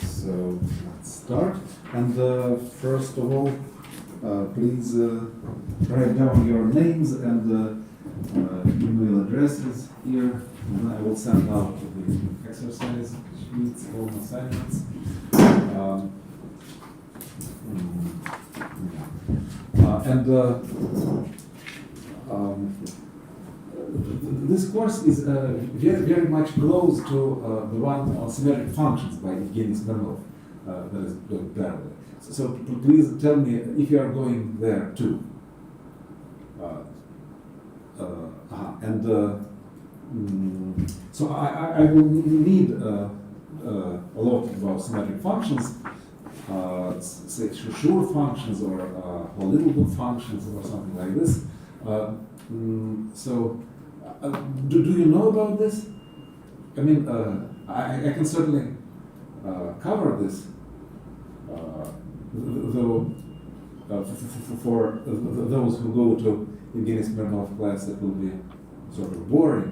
So let's start. And first of all, please write down your names and email addresses here. And I will send out the exercise sheets, all assignments. This course is very much close to the one on symmetric functions by Evgeny Smirnov that is doing parallel. So please tell me if you are going there too. So I will need a lot about symmetric functions, say sure functions or Hollywood functions or something like this. Do you know about this? I mean, I can certainly cover this, though for those who go to Evgeny Smirnov class, it will be sort of boring,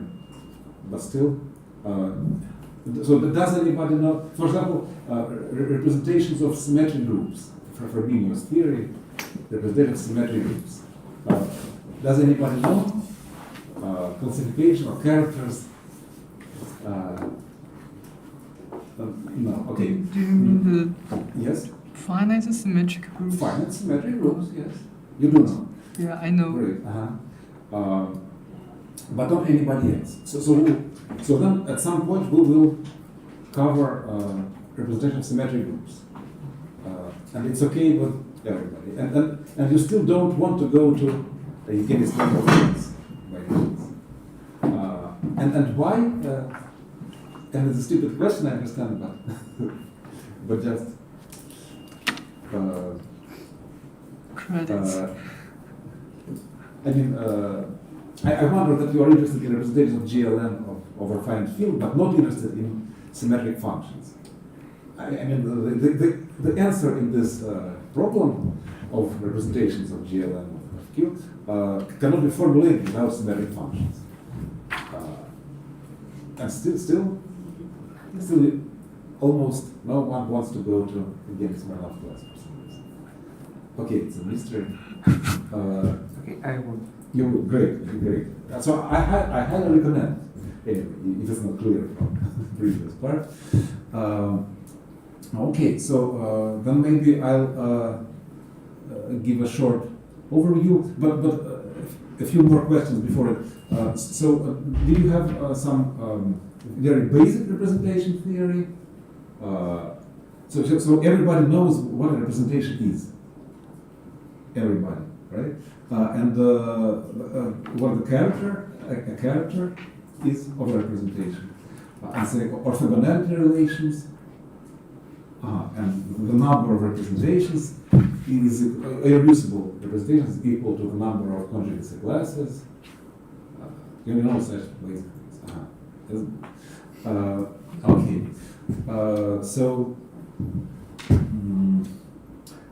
but still. So does anybody know, for example, representations of symmetry groups, for Frobenius theory, representative symmetry groups. Does anybody know? Classification of characters? No, okay. Do you mean Yes? finite symmetric groups? Finite symmetric groups, yes. You do know. Yeah, I know. Great. But not anybody else. So then at some point we will cover representation of symmetric groups. And it's okay with everybody. And you still don't want to go to Evgeny Smirnov class. And why? And it's a stupid question, I understand, but just credits. I mean, I wonder that you are interested in representation of GLN over finite field, but not interested in symmetric functions. I mean, the answer in this problem of representations of GLN of Q cannot be formulated without symmetric functions. And still, almost no one wants to go to Evgeny Smirnov class for some reason. Okay, it's a mystery. Okay, I would. You would, great. So I highly recommend, anyway, if it's not clear from the previous part. Okay, so then maybe I'll give a short overview, but a few more questions before it. Do you have some very basic representation theory? So everybody knows what a representation is. Everybody, right? And what a character is of a representation. And say orthogonality relations, and the number of representations is irreducible. Representation is equal to the number of conjugacy classes. You know such basic things. Okay.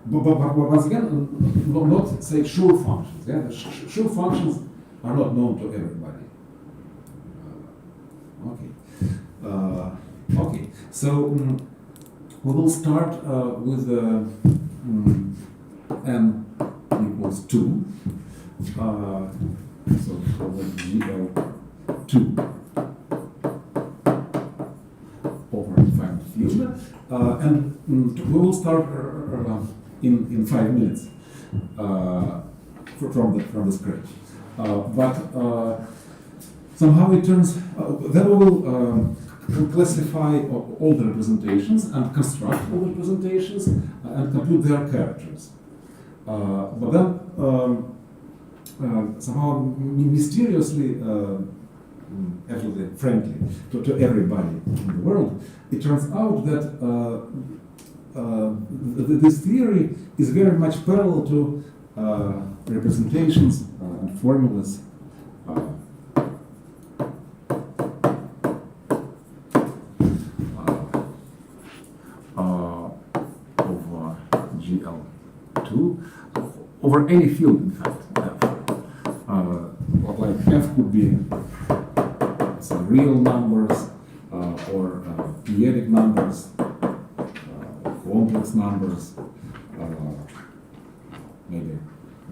But once again, not say sure functions. Yeah, the sure functions are not known to everybody. Okay. So we will start with n equals 2. So GL2 over finite field, and we will start in 5 minutes from the scratch. But somehow it turns. Then we will classify all the representations and construct all the representations and compute their characters. But then somehow mysteriously, absolutely frankly, to everybody in the world, it turns out that this theory is very much parallel to representations and formulas of GL2 over any field, in fact. Like F could be some real numbers or periodic numbers complex numbers. Maybe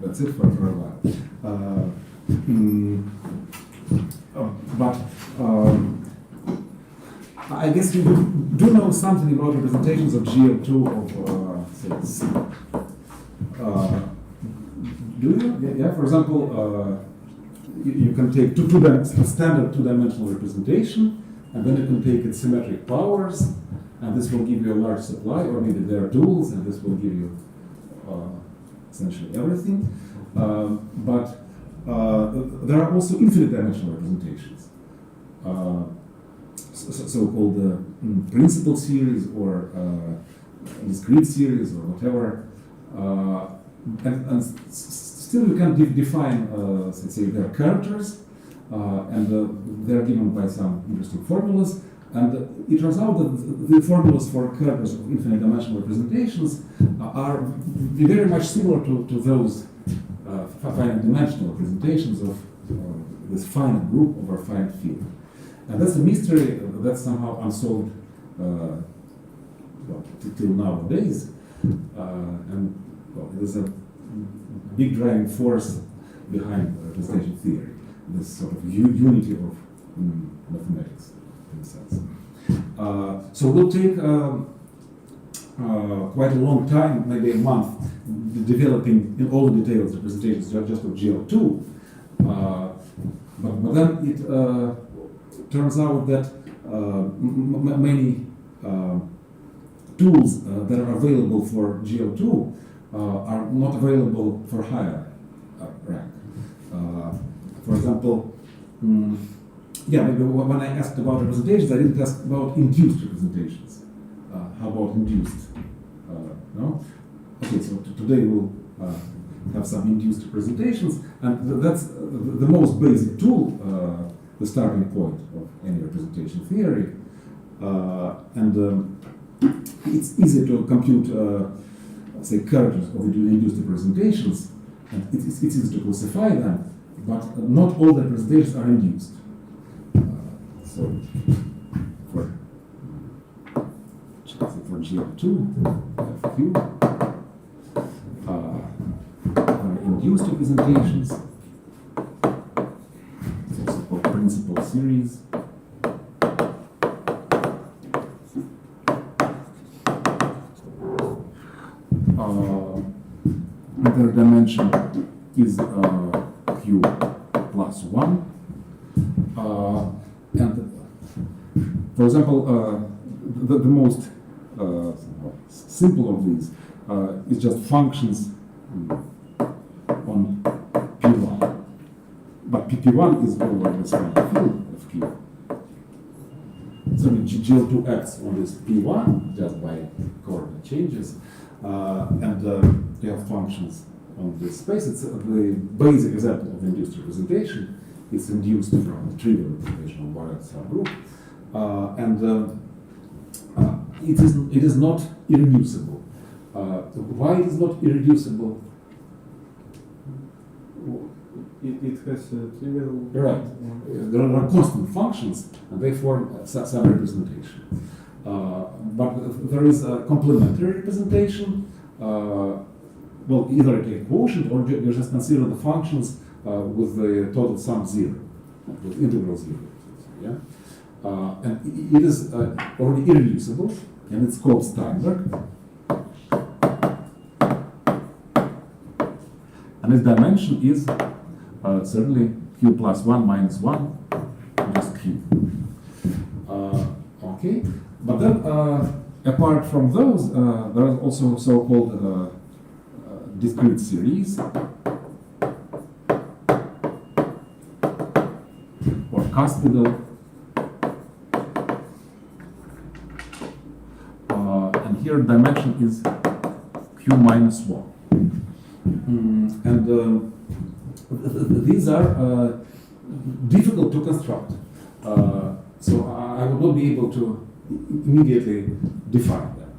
that's it for a while. But I guess you do know something about representations of GL2 of say C. Do you? Yeah. For example, you can take a standard two-dimensional representation, and then you can take its symmetric powers, and this will give you a large supply, or maybe there are tools, and this will give you essentially everything. But there are also infinite dimensional representations, so-called principal series or discrete series or whatever. And still you can define, let's say, their characters, and they're given by some interesting formulas. And it turns out that the formulas for characters of infinite dimensional representations are very much similar to those finite dimensional representations of this finite group over a finite field. And that's a mystery that's somehow unsolved till nowadays. And well, it is a big driving force behind representation theory, this sort of unity of mathematics, in a sense. So we'll take quite a long time, maybe a month, developing in all the details representations just of GL2. But then it turns out that many tools that are available for GL2 are not available for higher rank. For example, maybe when I asked about representations, I didn't ask about induced representations. How about induced? No? Okay, so today we'll have some induced representations, and that's the most basic tool, the starting point of any representation theory. It's easy to compute, say, characters of induced representations, and it's easy to classify them, but not all the representations are induced. So for GL2, FQ, induced representations, it's also called principal series. Their dimension is Q plus 1. And for example, the most simple of these is just functions on P1. But P1 is over the finite field of Q. So GL2 acts on this P1 just by coordinate changes. And you have functions on this space. It's the basic example of induced representation. It's induced from the trivial representation of Borel subgroup. It is not irreducible. Why it is not irreducible? It has a trivial... Right. There are constant functions, and they form some representation. But there is a complementary representation. Well, either a quotient or you just consider the functions with the total sum 0, with integral 0. Yeah? And it is already irreducible, and it's called Steinberg. And its dimension is certainly Q plus 1 minus 1, just Q. Okay, but then apart from those, there are also so-called discrete series or cuspidal, and here dimension is Q minus 1. And these are difficult to construct, so I will not be able to immediately define them.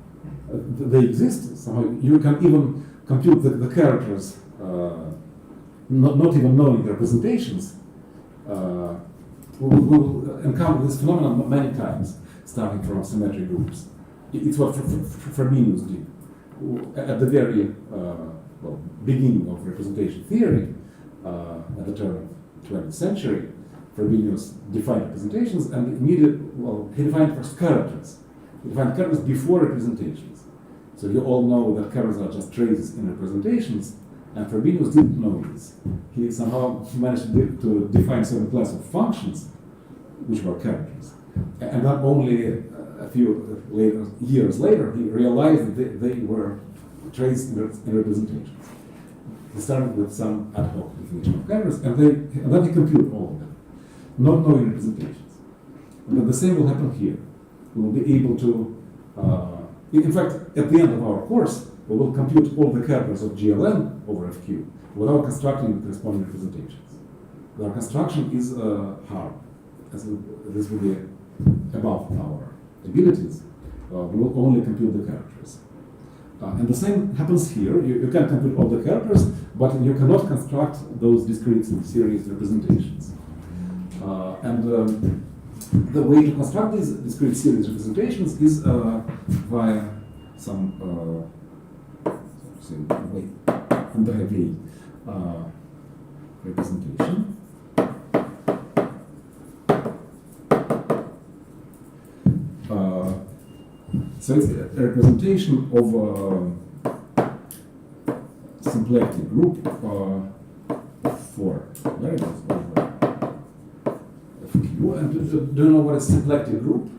They exist somehow. You can even compute the characters, not even knowing the representations. We will encounter this phenomenon many times, starting from symmetric groups. It's what Frobenius did. At the very beginning of representation theory, at the turn of the 20th century, Frobenius defined representations, and he defined first characters. He defined characters before representations. So you all know that characters are just traces in representations, and Frobenius didn't know this. He somehow managed to define certain class of functions, which were characters. And not only a few years later, he realized that they were traces in representations. He started with some ad hoc definition of characters, and then he computed all of them, not knowing representations. And then the same will happen here. We will be able to, in fact, at the end of our course, we will compute all the characters of GLN over FQ without constructing the corresponding representations. Our construction is hard. This will be above our abilities. We will only compute the characters. And the same happens here. You can compute all the characters, but you cannot construct those discrete series representations. The way to construct these discrete series representations is via some representation. So it's a representation of symplectic group for variables over FQ. And do you know what is symplectic group?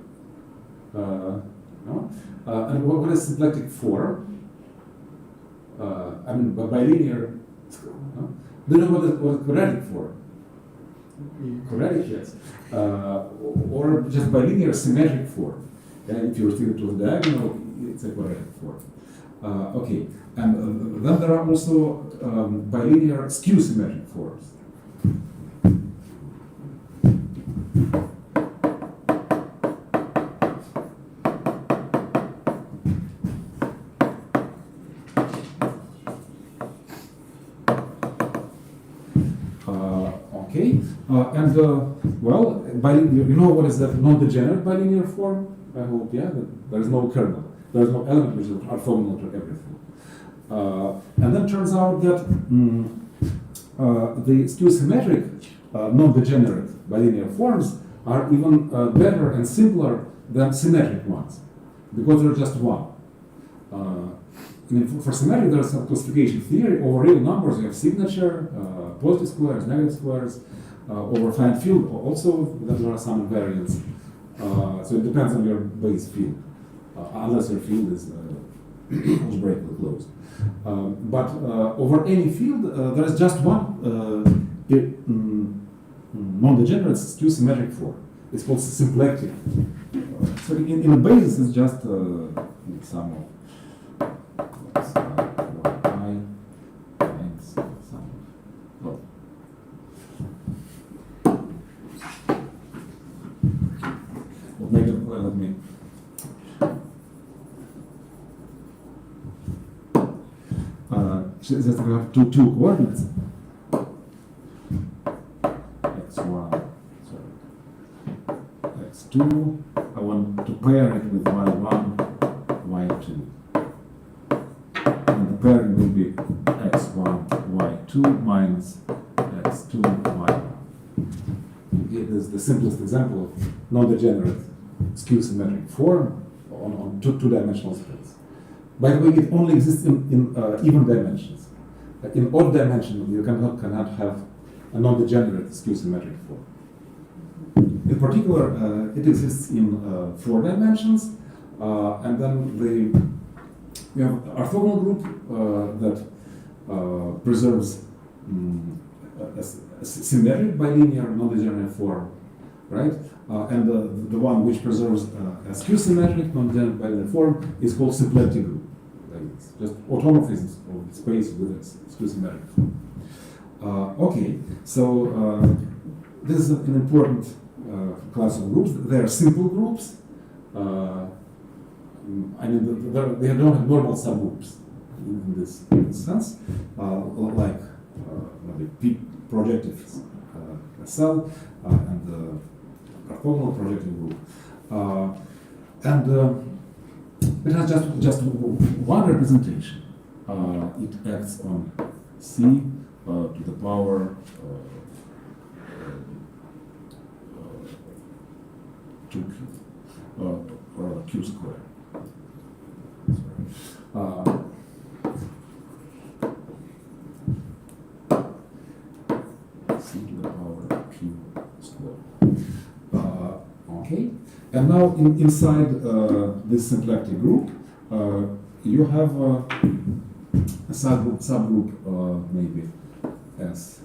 No? And what is symplectic for? I mean, bilinear. No? Do you know what is quadratic for? Quadratic, yes. Or just bilinear symmetric form. If you restrict it to the diagonal, it's a quadratic form. Okay, and then there are also bilinear skew-symmetric forms. Well, you know what is that non-degenerate bilinear form? I hope, yeah, there is no kernel. There is no element which is orthogonal to everything. And then turns out that the skew-symmetric non-degenerate bilinear forms are even better and simpler than symmetric ones, because they're just one. For symmetric, there's some classification theory. Over real numbers, you have signature, positive squares, negative squares. Over finite field, also there are some invariants. So it depends on your base field, unless your field is algebraically closed. But over any field, there is just one non-degenerate skew-symmetric form. It's called symplectic. So in the basis, it's just sum of let me. Just we have two coordinates. x1, sorry, x2. I want to pair it with y1, y2. And the pairing will be x1, y2 minus x2, y1. It is the simplest example of non-degenerate skew-symmetric form on two-dimensional space. By the way, it only exists in even dimensions. In odd dimension, you cannot have a non-degenerate skew-symmetric form. In particular, it exists in 4 dimensions, and then we have an orthogonal group that preserves a symmetric bilinear non-degenerate form, right? And the one which preserves a skew-symmetric non-degenerate bilinear form is called symplectic group. Like it's just automorphisms of space with a skew-symmetric form. Okay, so this is an important class of groups. They are simple groups. I mean, they don't have normal subgroups in this sense, like the projective cell and the orthogonal projective group. it has just one representation. It acts on C to the power 2q, or q squared. Sorry. C to the power q squared. Okay, and now inside this symplectic group, you have a subgroup maybe S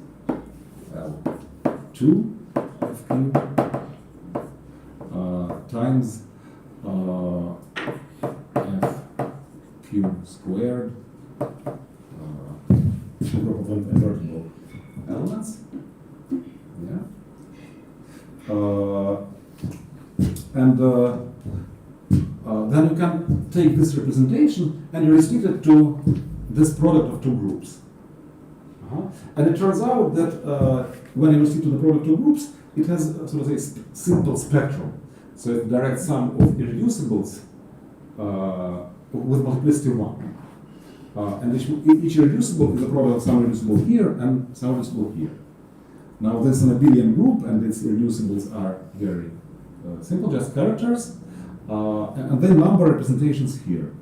L2 FQ times FQ squared, group of invertible elements. Yeah. And then you can take this representation and you restrict it to this product of two groups. And it turns out that when you restrict to the product of two groups, it has sort of a simple spectrum. So it directs sum of irreducibles with multiplicity 1. And each irreducible is a product of some irreducible here and some irreducible here. Now this is an abelian group and its irreducibles are very simple, just characters, and then number representations here.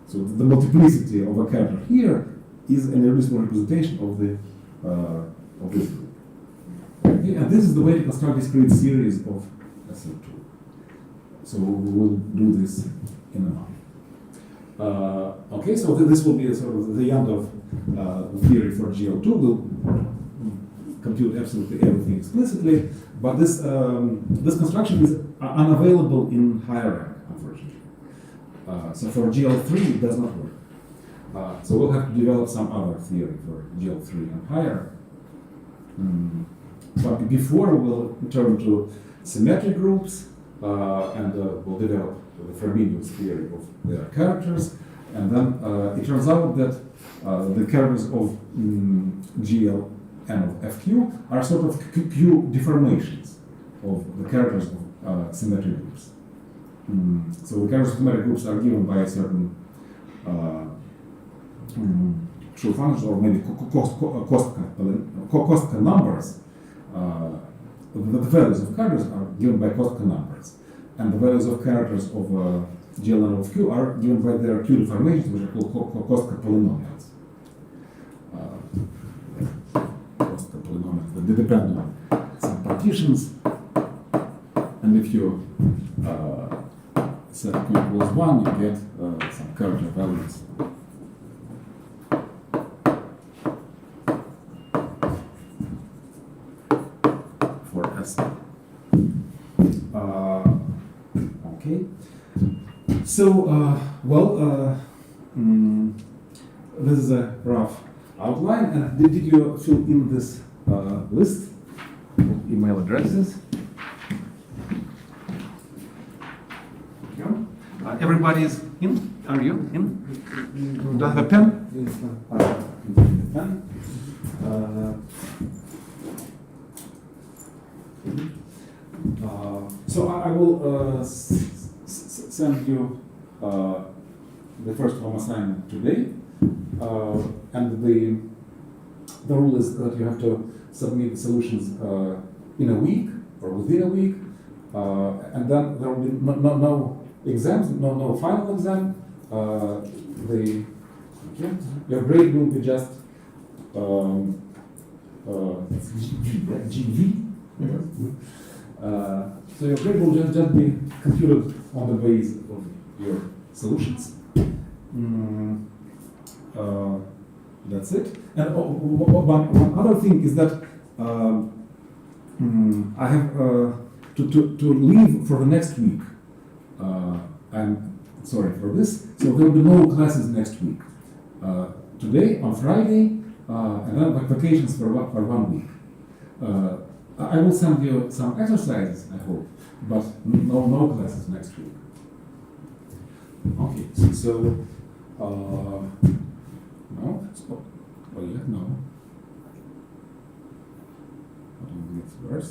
So the multiplicity of a character here is an irreducible representation of the of this group. Okay, and this is the way to construct discrete series of SL2. So we will do this in a month. Okay, so this will be sort of the end of the theory for GL2. We'll compute absolutely everything explicitly, but this this construction is unavailable in higher rank, unfortunately. So for GL3 it does not work. So we'll have to develop some other theory for GL3 and higher. But before we'll turn to symmetric groups and we'll develop the Frobenius theory of their characters. And then it turns out that the characters of GL and of FQ are sort of Q deformations of the characters of symmetric groups. So the characters of symmetric groups are given by a certain true functions or maybe Kostka numbers. The values of characters are given by Kostka numbers, and the values of characters of GL and of Q are given by their Q deformations, which are called Kostka polynomials. Kostka polynomials that depend on some partitions, and if you set Q equals 1, you get some character values. For S. Okay. So, this is a rough outline. And did you fill in this list of email addresses? Everybody is in? Are you in? Do I have a pen? Pen. So I will send you the first home assignment today, and the rule is that you have to submit the solutions in a week or within a week, and then there will be no exams, no final exam. Your grade will be just GV. So your grade will just be computed on the base of your solutions. That's it. And one other thing is that I have to leave for the next week. I'm sorry for this. So there will be no classes next week. Today, on Friday, and then vacations for 1 week. I will send you some exercises, I hope, but no classes next week. Okay, so no, yet no. What gets worse?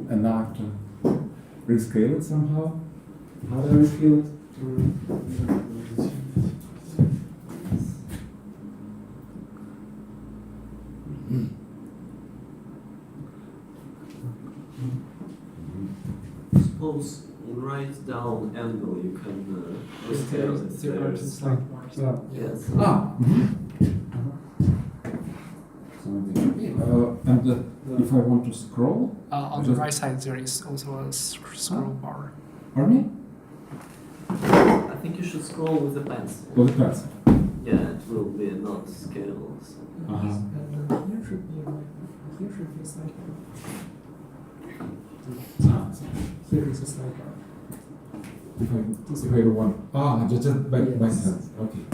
And now I have to rescale it somehow. How do I feel it? Suppose in right down angle you can scale it. There's- Yes. Ah. So maybe, and if I want to scroll, On the right side, there is also a scroll bar. pardon me? I think you should scroll with the pencil. Well, it depends. Yeah, it will be not scale. So. Uh-huh. Ah, so Here is a sidebar. if I want, just by hand. Okay.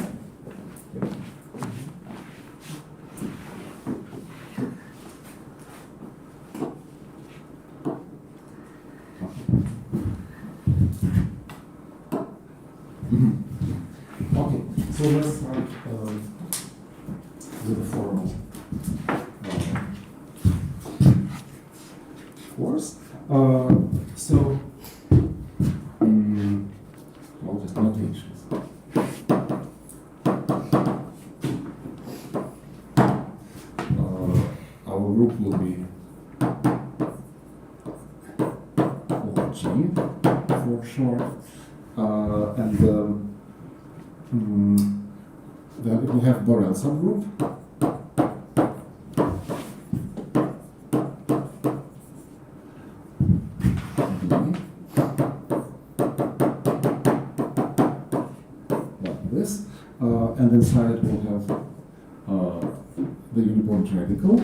Mhm. Okay, so let's start with the formal course. So, well, just notations. Our group will be OG for short. And then we have Borel subgroup. Like this. And inside we'll have the uniform radical.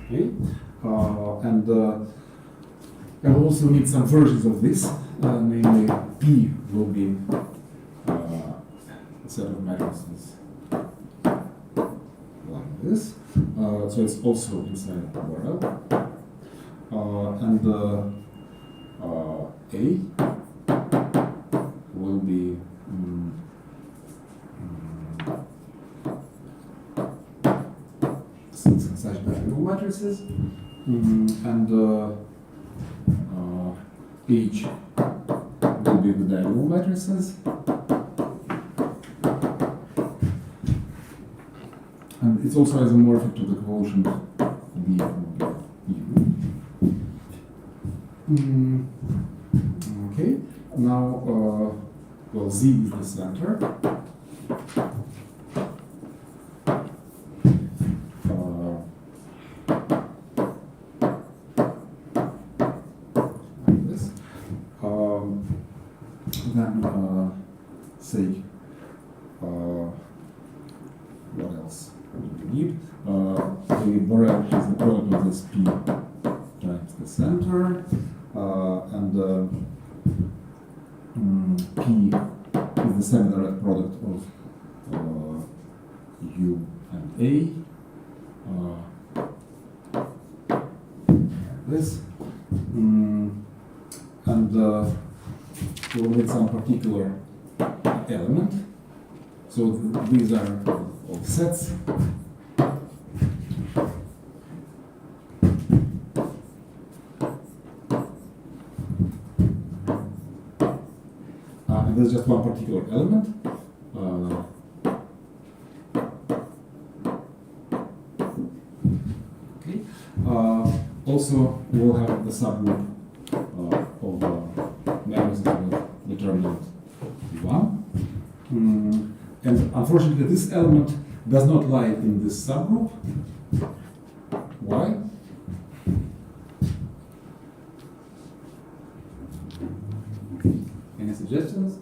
Okay. And also need some versions of this, namely P will be a set of matrices like this. So it's also inside Borel. And A will be such diagonal matrices. And H will be the diagonal matrices. And it's also isomorphic to the quotient B over U. Okay, now, well, Z is the center. Like this. Then, say, what else do we need? The Borel is the product of this P times the center, and P is the semi-direct product of U and A. This. And we'll need some particular element. So these are all sets. And there's just one particular element. Okay. Also, we'll have the subgroup of matrices with determinant 1. And unfortunately, this element does not lie in this subgroup. Why? Any suggestions?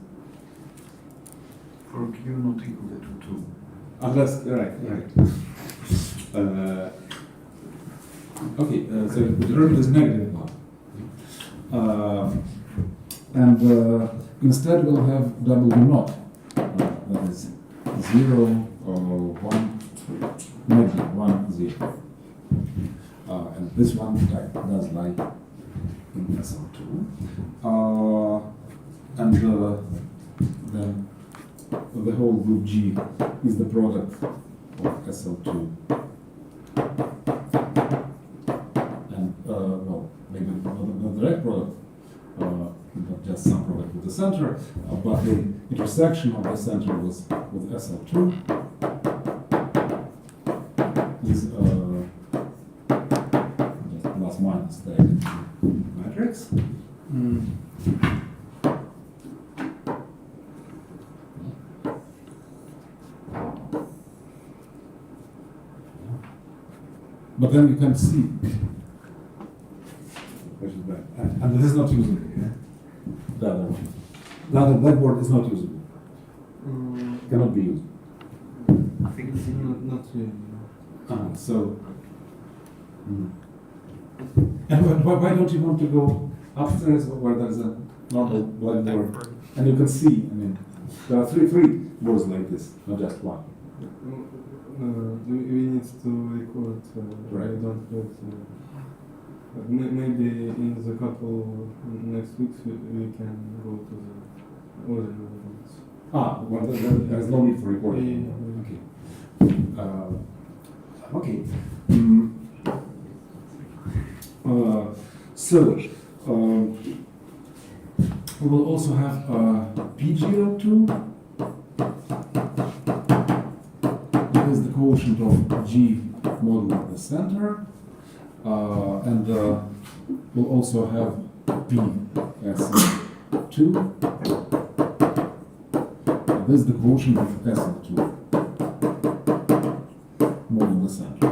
For Q not equal to 2. Unless, right. Okay, so the determinant is negative 1. And instead we'll have W naught. That is 0 or 1, negative 1, 0. And this one type does lie in SL2. And then the whole group G is the product of SL2 just some product with the center, but the intersection of the center with SL2 is just plus minus the matrix. But then you can see, which is bad. And this is not usable. Yeah? The other one. The other blackboard is not usable. Cannot be used. I think it's Not really. So. And why don't you want to go upstairs where there's a normal blackboard? And you can see, I mean, there are three boards like this, not just one. We need to record. Right. I don't have. Maybe in the couple next weeks we can go to the other ones. Well, there's no need for recording. Okay. So, we will also have PGO2. That is the quotient of G modulo the center. And we'll also have PSL2. This is the quotient of SL2 modulo the center.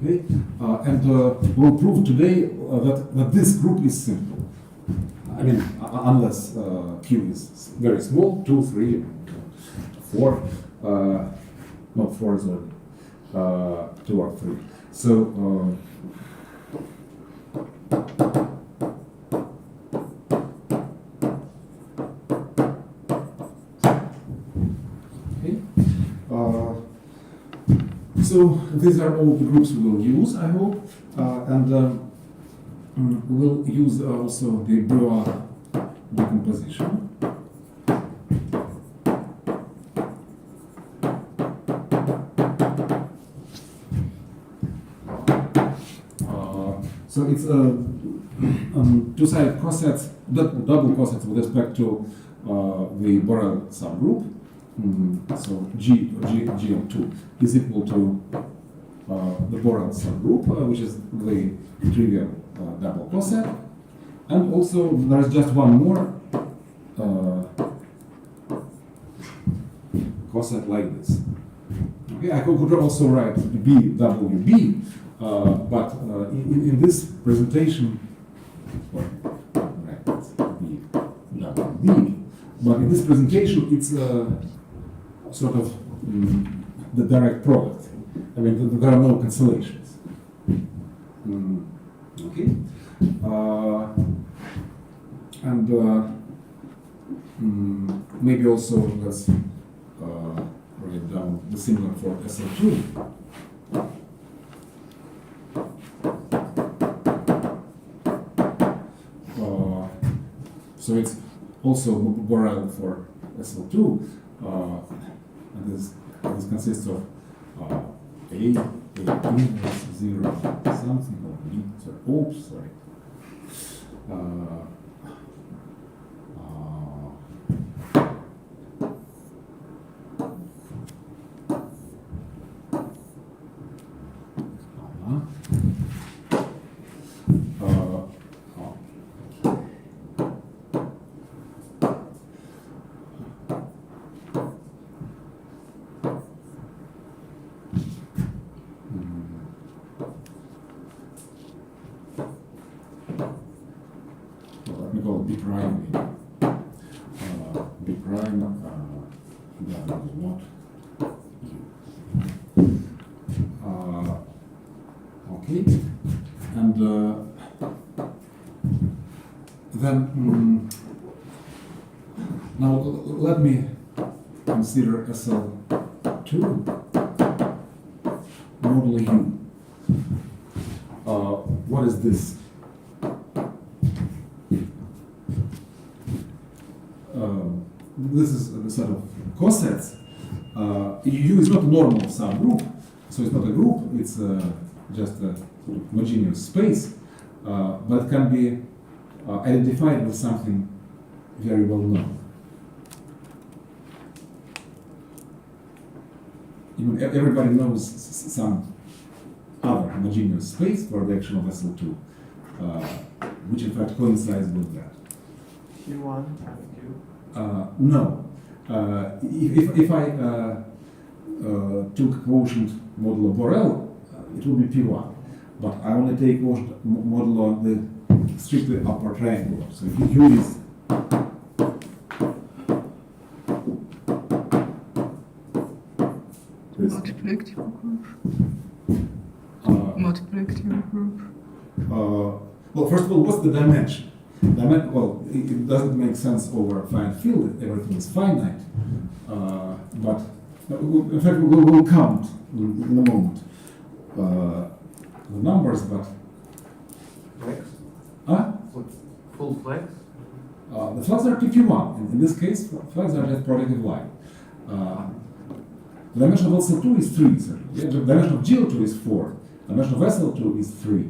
Okay, and we'll prove today that this group is simple. I mean, unless Q is very small, 2, 3, 4, not 4 is only 2 or 3. So, okay. So these are all the groups we will use, I hope, and we'll use also the Breuer decomposition. So it's two-sided cosets, double cosets with respect to the Borel subgroup. So GM2 is equal to the Borel subgroup, which is the trivial double coset. And also there's just one more coset like this. Okay, I could also write BWB, but in this presentation, BWB, but in this presentation it's sort of the direct product. I mean, there are no cancellations. Okay, and maybe also let's write down the similar for SL2. So it's also Borel for SL2. And this consists of A, B, 0, something, or B, sorry, oops, sorry. Let me go B prime. B prime. That is not okay, and then now let me consider SL2 modulo U. What is this? This is a set of cosets. U is not a normal subgroup, so it's not a group, it's just a sort of homogeneous space. but it can be identified with something very well known. Even everybody knows some other homogeneous space for the action of SL2, which in fact coincides with that. Q1 times Q. No. If I took quotient modulo Borel, it will be P1. But I only take quotient modulo the strictly upper triangular. So if U is this. Multiplicative group. Uh, Multiplicative group. well, first of all, what's the dimension? Well, it doesn't make sense over a finite field if everything is finite. But in fact, we'll count in a moment the numbers, but Flex? huh? Full flex? The flags are PP1. In this case, flags are just projective line. The dimension of SL2 is 3. So the dimension of GL2 is 4. The dimension of SL2 is 3.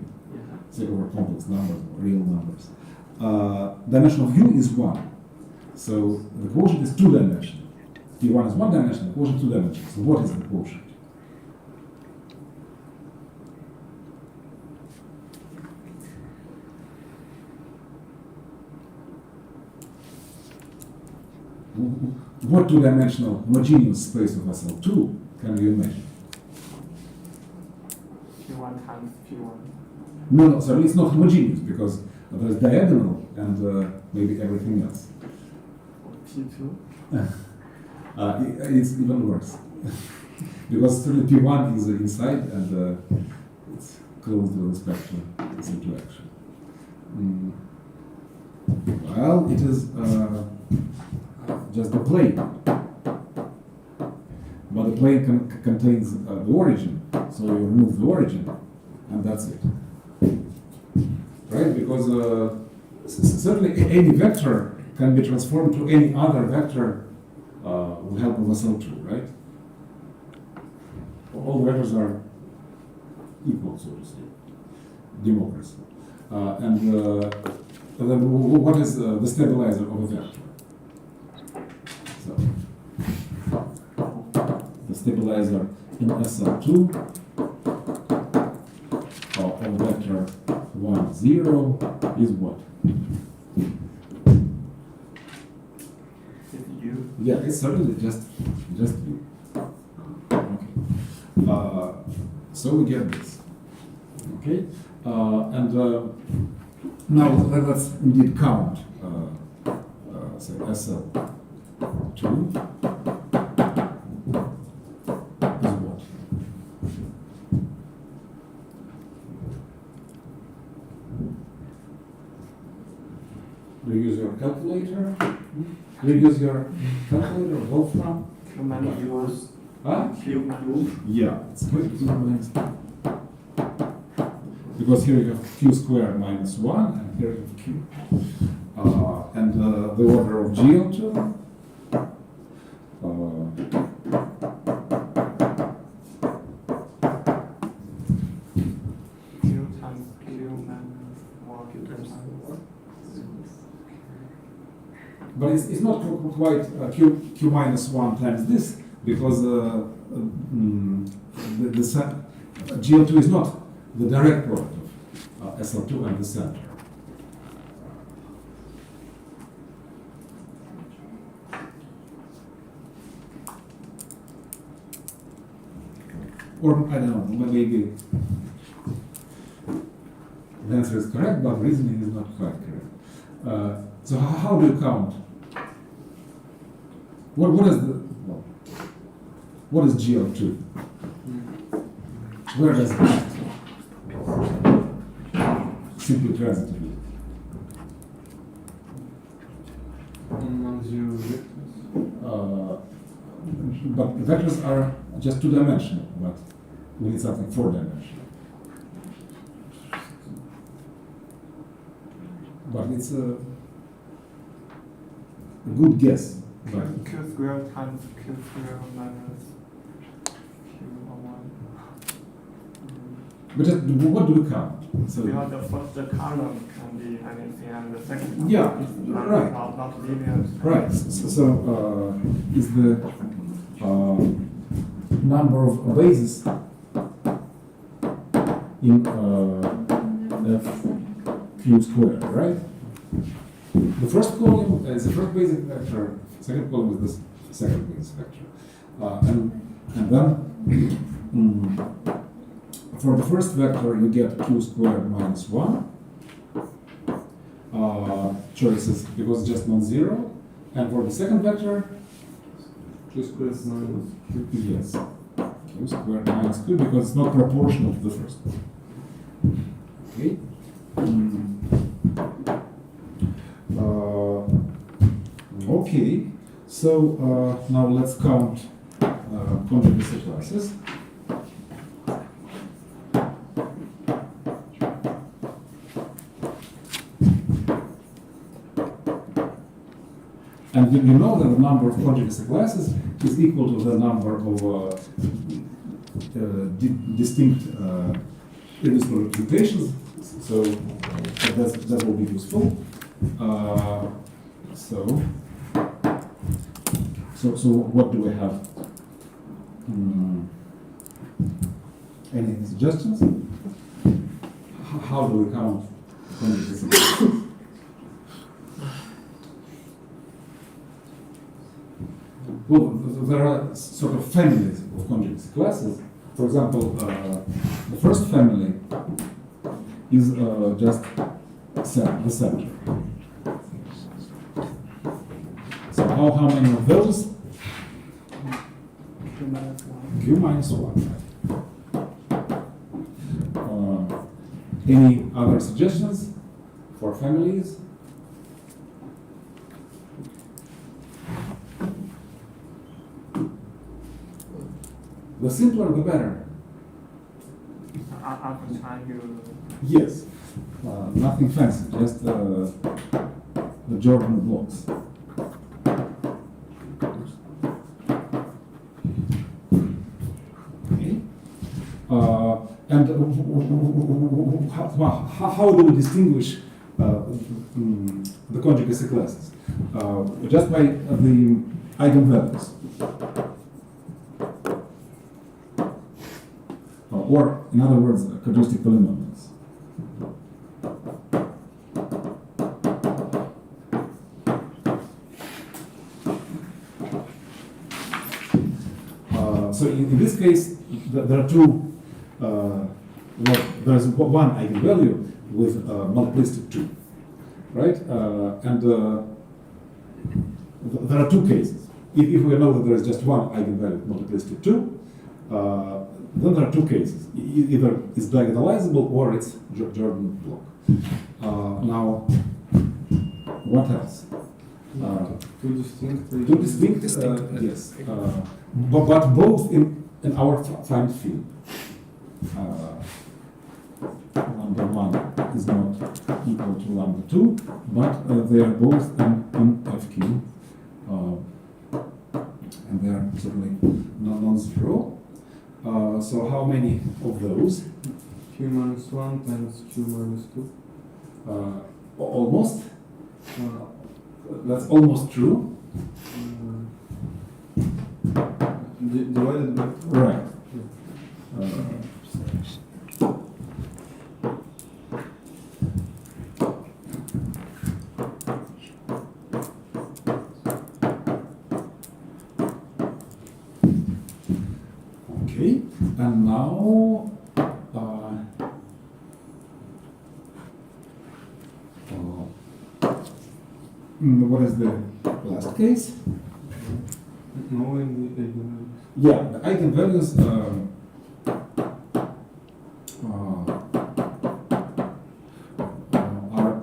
Say over complex numbers or real numbers. Dimension of U is 1. So the quotient is 2-dimensional. P1 is 1-dimensional, the quotient 2-dimensional. So what is the quotient? What 2-dimensional homogeneous space of SL2 can you imagine? Q1 times Q1. No, sorry, it's not homogeneous because there's diagonal and maybe everything else. P2. It's even worse because certainly P1 is inside and it's close to the spectrum. It's interaction. Well, it is just the plane, but the plane contains the origin, so you remove the origin, and that's it. Right? Because certainly any vector can be transformed to any other vector with help of SL2, right? All vectors are equal, so to say, democracy. And then what is the stabilizer of a vector? So, the stabilizer in SL2 of vector 1, 0 is what? U. Yeah, it's certainly just U. Okay. So we get this. Okay. And now let's indeed count. Say SL2 is what? Do you use your calculator? Do you use your calculator, Wolfram? Q minus U. Huh? Q. Yeah, it's quite Q minus. Because here you have Q squared minus 1, and here you have Q. And the order of GL2. Q times Q minus 1. Q times 1. But it's not quite Q minus 1 times this, because GL2 is not the direct product of SL2 and the center. Or, I don't know, maybe the answer is correct, but reasoning is not quite correct. So how do you count? What is what is GL2? Where does it act? Simply transitively. Among 0 vectors. But vectors are just 2-dimensional, but we need something 4-dimensional. But it's a good guess. But Q squared times Q squared minus Q1. But just, what do we count? So, Because the first column can be anything, and the second column Yeah, is right. not linear. right. So is the number of bases in f q squared, right? The first column is the first basic vector. Second column is the second basic vector, and then for the first vector you get q squared minus 1 choices because it's just non-zero, and for the second vector, Q squared minus Q. yes, q squared minus q because it's not proportional to the first one. Okay. Okay. So now let's count conjugacy classes. And you know that the number of conjugacy classes is equal to the number of distinct irreducible representations, so that will be useful. So what do we have? Any suggestions? How do we count conjugacy classes? Well, there are sort of families of conjugacy classes. For example, the first family is just the center. So how many of those? Q minus 1. Q minus 1. Any other suggestions for families? The simpler, the better. After time you Yes. Nothing fancy, just the Jordan blocks. Okay. And how do we distinguish the conjugacy classes? Just by the eigenvalues. Or, in other words, caustic polynomials. So in this case, there are two. There is one eigenvalue with multiplicity 2, right? And there are two cases. If we know that there is just one eigenvalue with multiplicity 2, then there are two cases. Either it's diagonalizable or it's Jordan block. Now, what else? Two distinct. Two distinct, yes. But both in our finite field. Lambda 1 is not equal to lambda 2, but they are both in FQ. And they are certainly non-zero. So how many of those? Q minus 1 times Q minus 2. Almost. That's almost true. Divided by 2. Right. Okay, and now what is the last case? Knowing the eigenvalues. Yeah, the eigenvalues are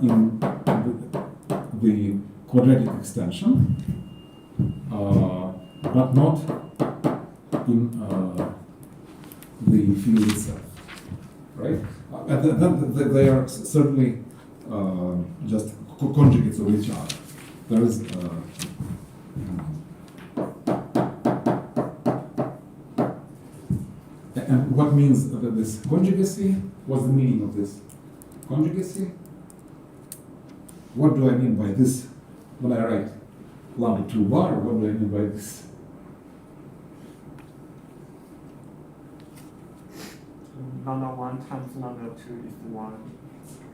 in the quadratic extension, but not in the field itself, right? And then they are certainly just conjugates of each other. There is And what means this conjugacy? What's the meaning of this conjugacy? What do I mean by this when I write lambda 2 bar? What do I mean by this? Lambda 1 times lambda 2 is 1.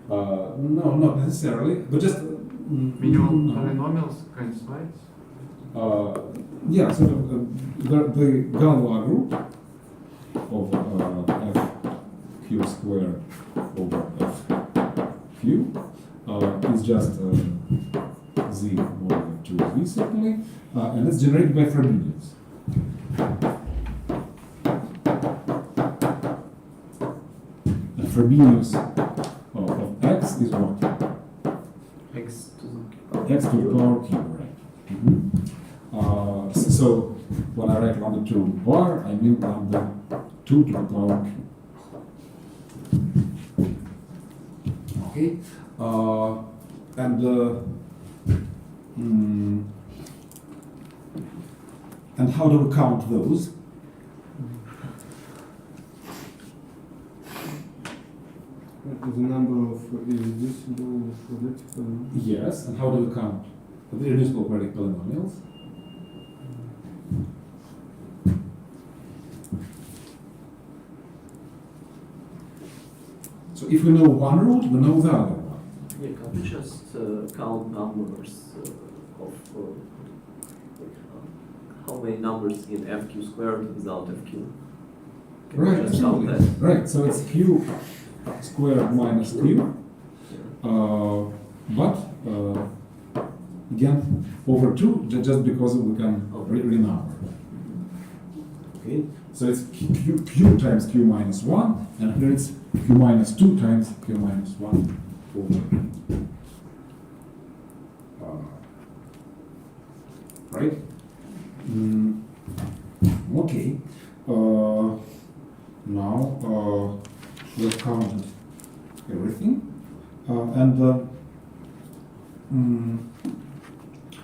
No, not necessarily, but just Minimum no. polynomials coincides. Yeah, so the Galois group of f q squared over f q is just z more than 2z certainly, and it's generated by Frobenius. And Frobenius of x is what? X to the X to the power q, right? So when I write lambda 2 bar, I mean lambda 2 to the power q. Okay, and how do we count those? The number of irreducible quadratic polynomials. Yes, and how do we count the irreducible quadratic polynomials? So if we know one root, we know the other one. Yeah, can we just count numbers of how many numbers in fq squared without fq? Can we Right, just count absolutely. that? Right, so it's q squared minus q, but again, over 2, just because we can renumber. Okay, so it's q times q minus 1, and here it's q minus 2 times q minus 1 over. Right? Okay. Now we've counted everything.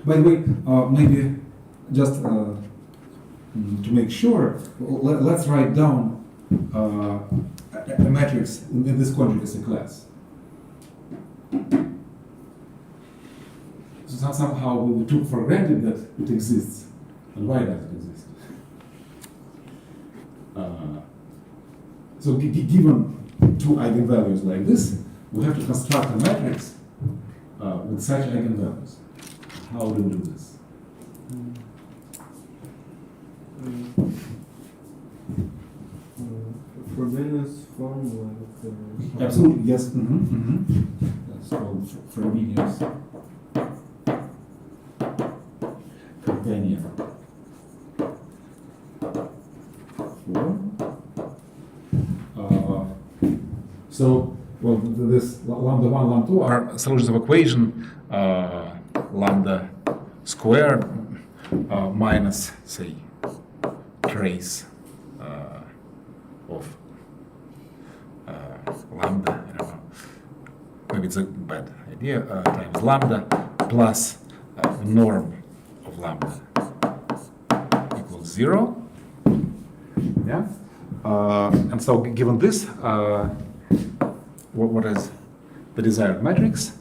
By the way, maybe just to make sure, let's write down a matrix in this conjugacy class. So somehow we took for granted that it exists. And why does it exist? So given two eigenvalues like this, we have to construct a matrix with such eigenvalues. How do we do this? Frobenius formula. Absolutely, yes. That's called Frobenius companion form. So, well, this lambda 1, lambda 2 are solutions of equation lambda squared minus, say, trace of lambda, I don't know, maybe it's a bad idea, times lambda plus norm of lambda equals 0. Yeah? And so given this, what is the desired matrix?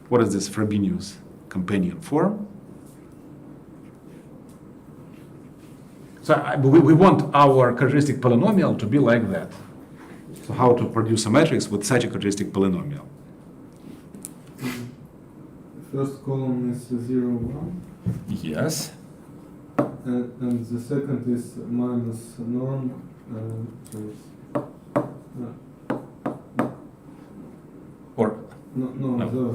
What is this Frobenius companion form? So we want our characteristic polynomial to be like that. So how to produce a matrix with such a characteristic polynomial? First column is 0, 1. Yes. And the second is minus norm trace. Or No. The.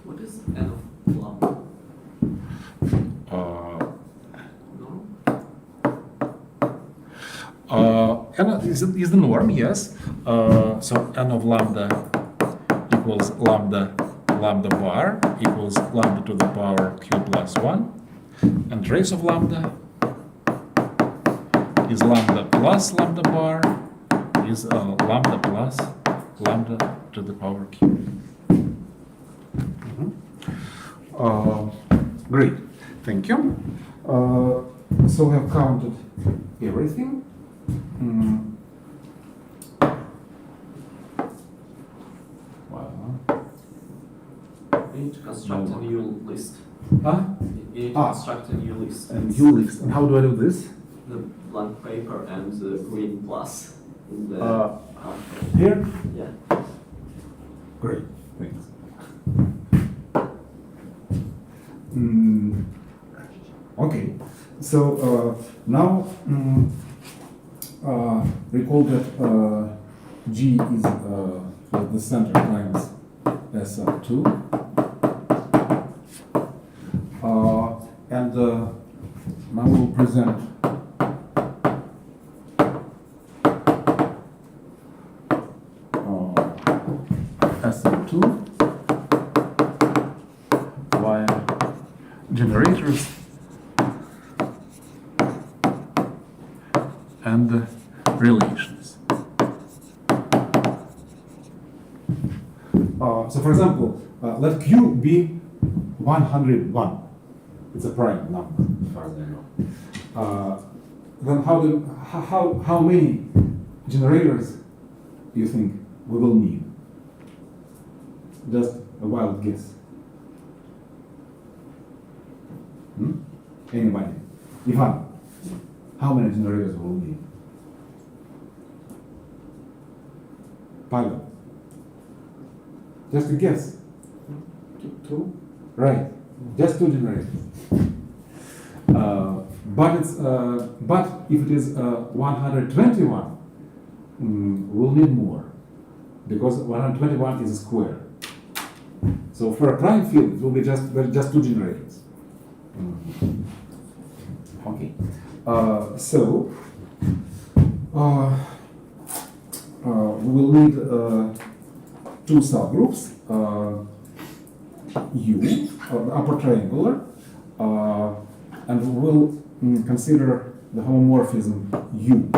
What is n of lambda? No? N is the norm, yes. So n of lambda equals lambda bar equals lambda to the power q plus 1. And trace of lambda is lambda plus lambda bar is lambda plus lambda to the power q. Great, thank you. So we have counted everything. Mm. Wow. You need to construct a new list. Huh? You need to construct a new list. And you list. And how do I do this? The blank paper and the green plus in the Here? yeah. Great, thanks. Mm, okay, so now recall that G is the center times S of 2. And now we'll present S of 2 via generators and relations. So for example, let Q be 101. It's a prime number, as far as I know. Then how many generators do you think we will need? Just a wild guess. Anybody? Ivan, how many generators will we need? Pavel? Just a guess. Two. Right. Just 2 generators. But if it is 121, we'll need more, because 121 is a square. So for a prime field, it will be just 2 generators. Okay. So we will need 2 subgroups. U, upper triangular, and we'll consider the homomorphism U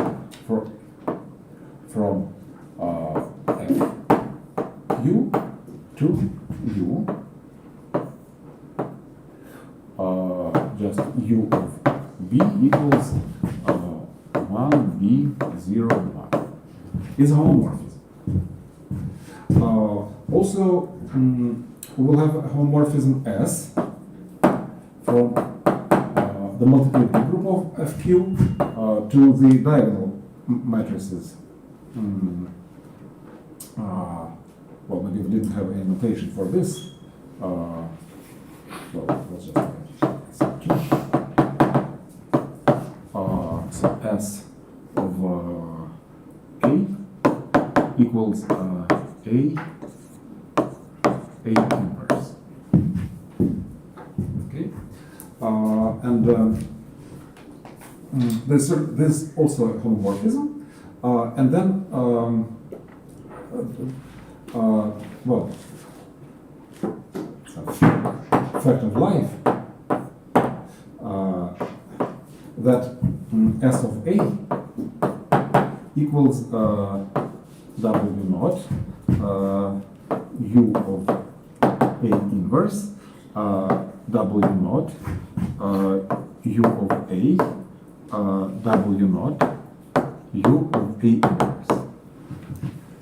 from F. U to U, just U of B equals 1, B, 0, 1. It's a homomorphism. Also, we will have a homomorphism S from the multiplicative group of FQ to the diagonal matrices. Well, maybe we didn't have any notation for this. Well, let's just so S of A equals A inverse. Okay, and this also a homomorphism, and then well, fact of life that S of A equals W naught U of A inverse W naught U of A W naught U of A inverse.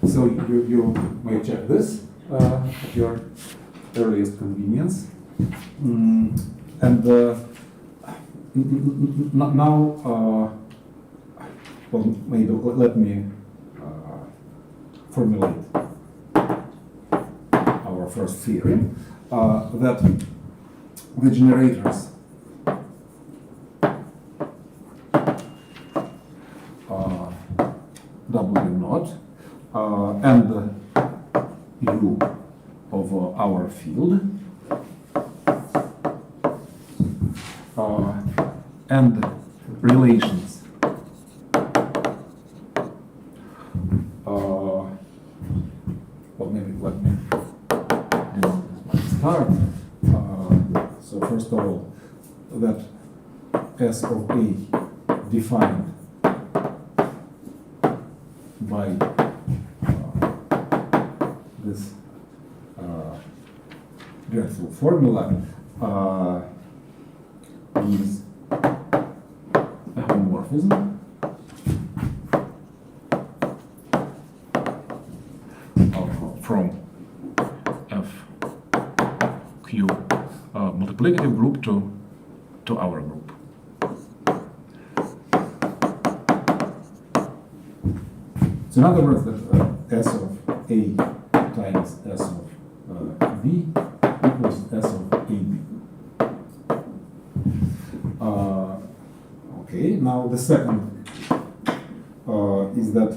So you may check this at your earliest convenience. And now, well, maybe let me formulate our first theorem, that the generators W naught and U of our field and relations well, maybe let me start. So first of all, that S of A defined by this dreadful formula is a homomorphism from F Q multiplicative group to our group. So in other words, that S of A times S of B equals S of AB. Okay, now the second is that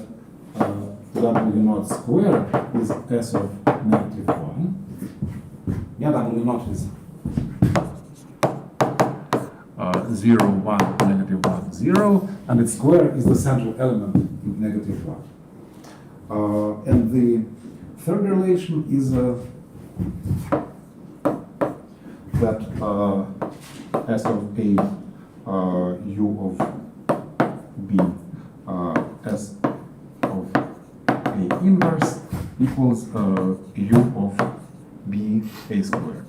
W naught square is S of negative 1. Yeah, W naught is 0, 1, negative 1, 0, and its square is the central element in negative 1. And the third relation is that S of A U of B S of A inverse equals U of B A squared.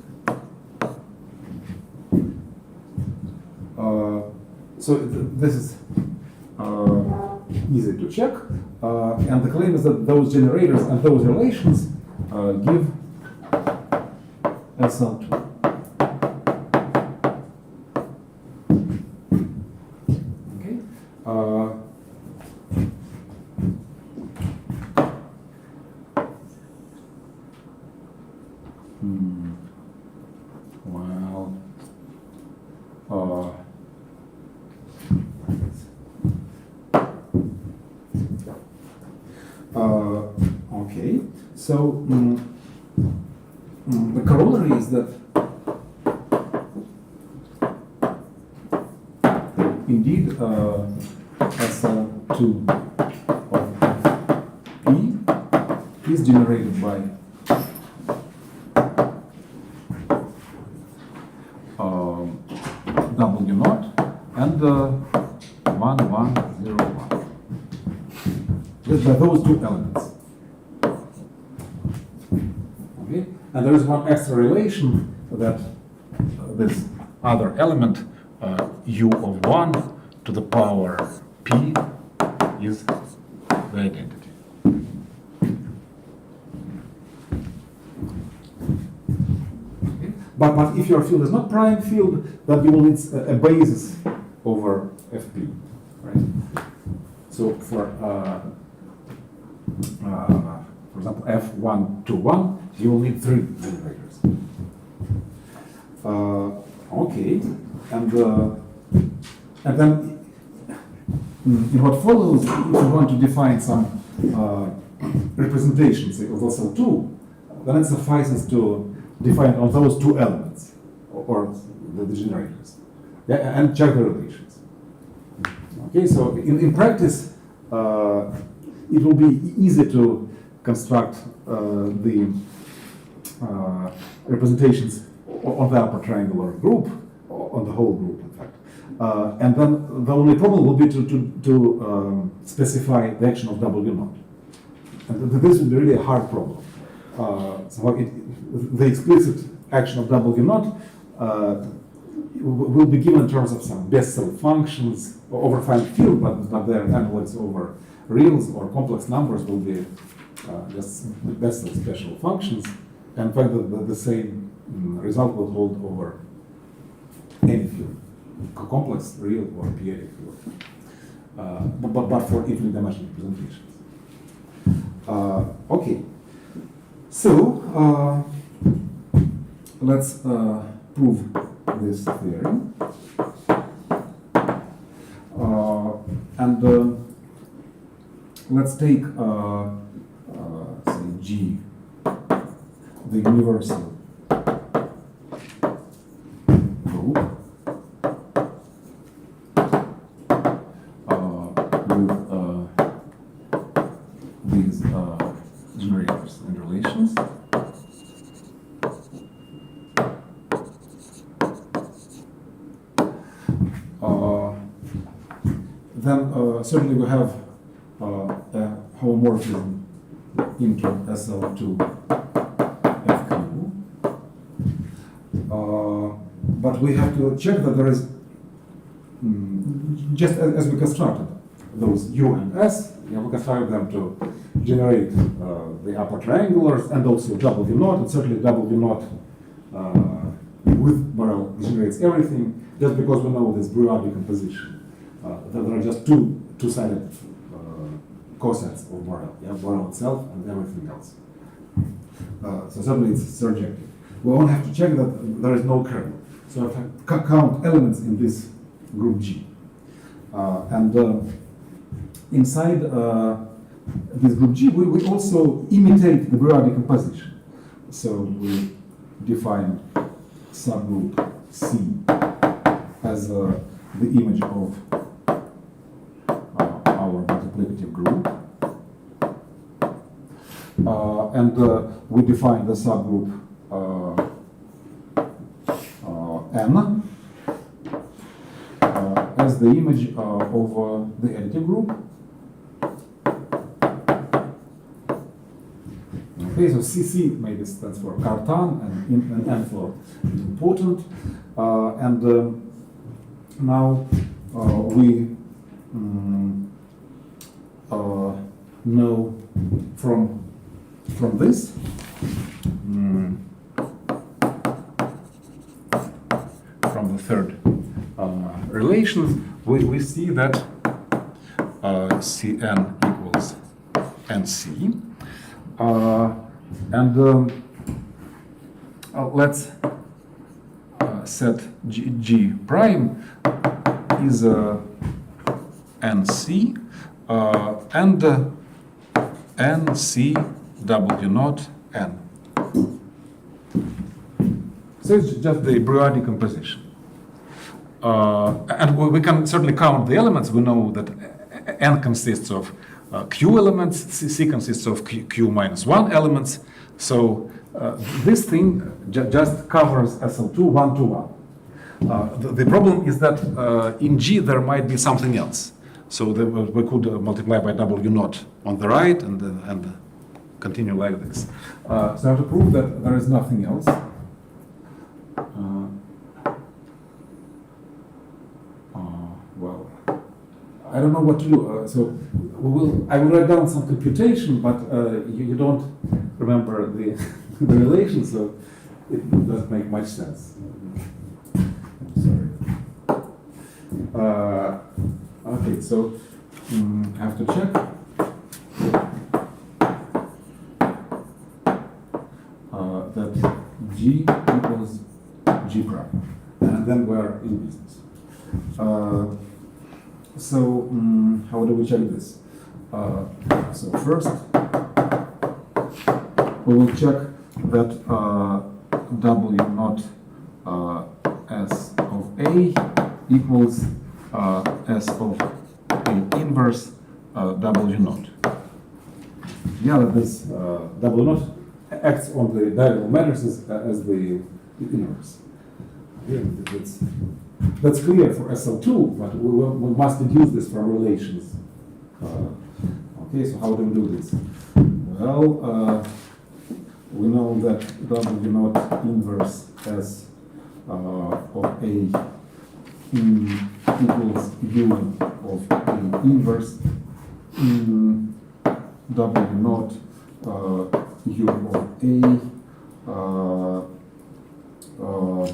This is easy to check, and the claim is that those generators and those relations give SL2. Okay. Okay, so the corollary is that indeed SL2 of P is generated by W naught and 1, 1, 0, 1. Just by those two elements. Okay? And there is one extra relation that this other element, U of 1 to the power P, is the identity. Okay? But if your field is not prime field, then you will need a basis over FP. Right? So for example, F1 to 1, you will need 3 generators. Okay, and then in what follows, if you want to define some representation, say, of SL2, then it suffices to define on those two elements, or the generators, yeah, and check the relations. Okay, so in practice, it will be easy to construct the representations on the upper triangular group, on the whole group, in fact. And then the only problem will be to specify the action of W naught. And this will be really a hard problem. The explicit action of W naught will be given in terms of some Bessel functions over finite field, but their analogs over reals or complex numbers will be just Bessel special functions, and in fact the same result will hold over any field, complex, real, or periodic field, but for infinite dimensional representations. Okay, so let's prove this theorem, and let's take say G, the universal group with these generators and relations. Then certainly we have a homomorphism into SL2 FQ. but we have to check that there is, just as we constructed those U and S, we constructed them to generate the upper triangulars and also W naught, and certainly W naught with Borel generates everything, just because we know this Brouillard decomposition. That there are just two-sided cosets of Borel, Borel itself and everything else. So certainly it's surjective. We only have to check that there is no kernel. So I have to count elements in this group G. Inside this group G, we also imitate the Brouillard decomposition. So we define subgroup C as the image of our multiplicative group. We define the subgroup N as the image of the additive group. Okay, so CC maybe stands for cartan and N for important. Now we know from this from the third relation, we see that Cn equals Nc. Let's set G prime is Nc and Nc W naught N. So it's just the Brouillard decomposition. And we can certainly count the elements. We know that N consists of Q elements, C consists of Q minus 1 elements. So this thing just covers SL2 1 to 1. The problem is that in G there might be something else. So we could multiply by W naught on the right and continue like this. So I have to prove that there is nothing else. Well, I don't know what to do. So I will write down some computation, but you don't remember the relation, so it doesn't make much sense. I'm sorry. Okay, so I have to check. That G equals G prime, and then we're in business. So how do we check this? So first, we will check that W naught S of A equals S of A inverse W naught. Yeah, that this W naught acts on the diagonal matrices as the inverse. Yeah, that's clear for SL2, but we must deduce this from relations. Okay, so how do we do this? Well, we know that W naught inverse S of A equals U of A inverse W naught U of A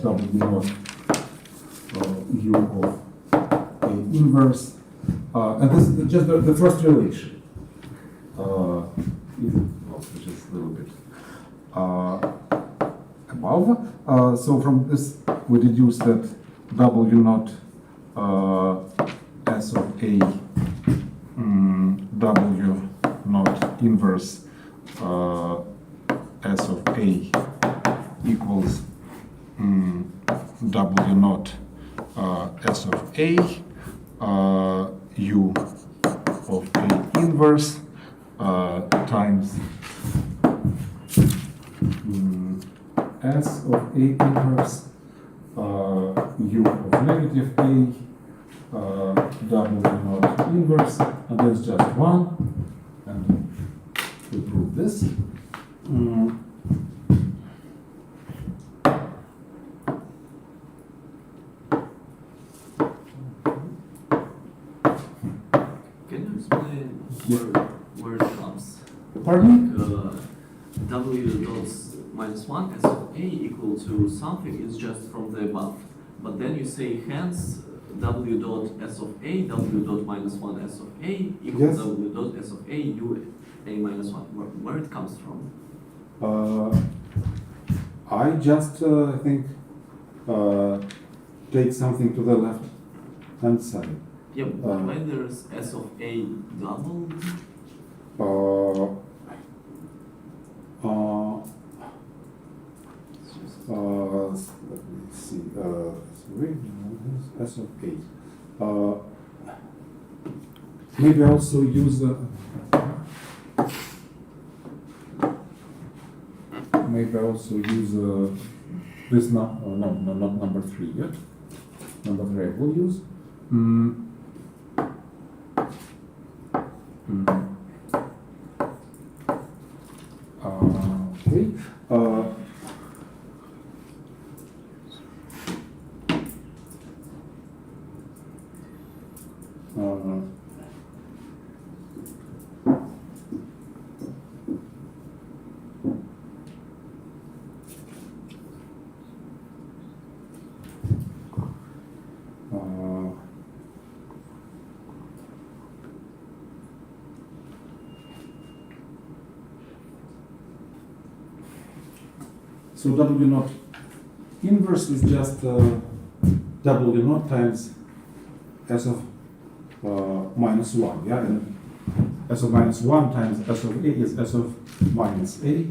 W naught U of A inverse, and this is just the first relation, which is a little bit above. So from this we deduce that W naught S of A W naught inverse S of A equals W naught S of A U of A inverse times S of A inverse U of negative A W naught inverse, and there's just one, and we prove this. where it comes. Pardon me? W dots minus 1 s of a equal to something is just from the above. But then you say hence w dot s of a, w dot minus 1 s of a equals Yes. w dot s of a u a minus 1. Where it comes from? I just think take something to the left hand side. Yeah, but when there's s of a double, Let me see. Sorry, S of A. Maybe also use. Maybe also use this. No, not number 3 yet. Number 3 I will use. Okay. So W naught inverse is just W naught times S of minus 1, yeah? And S of minus 1 times S of A is S of minus A.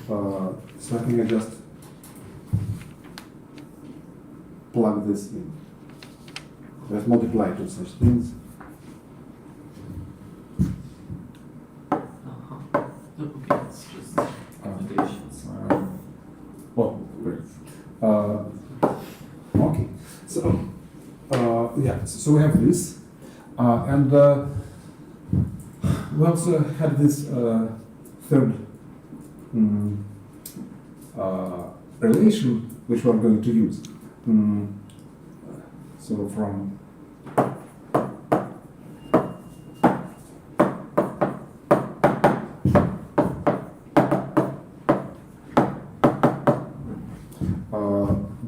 So I think I just plug this in. Let's multiply two such things. okay, it's just notations. Oh, great. Okay, so yeah, so we have this, and we also have this third relation which we are going to use. So from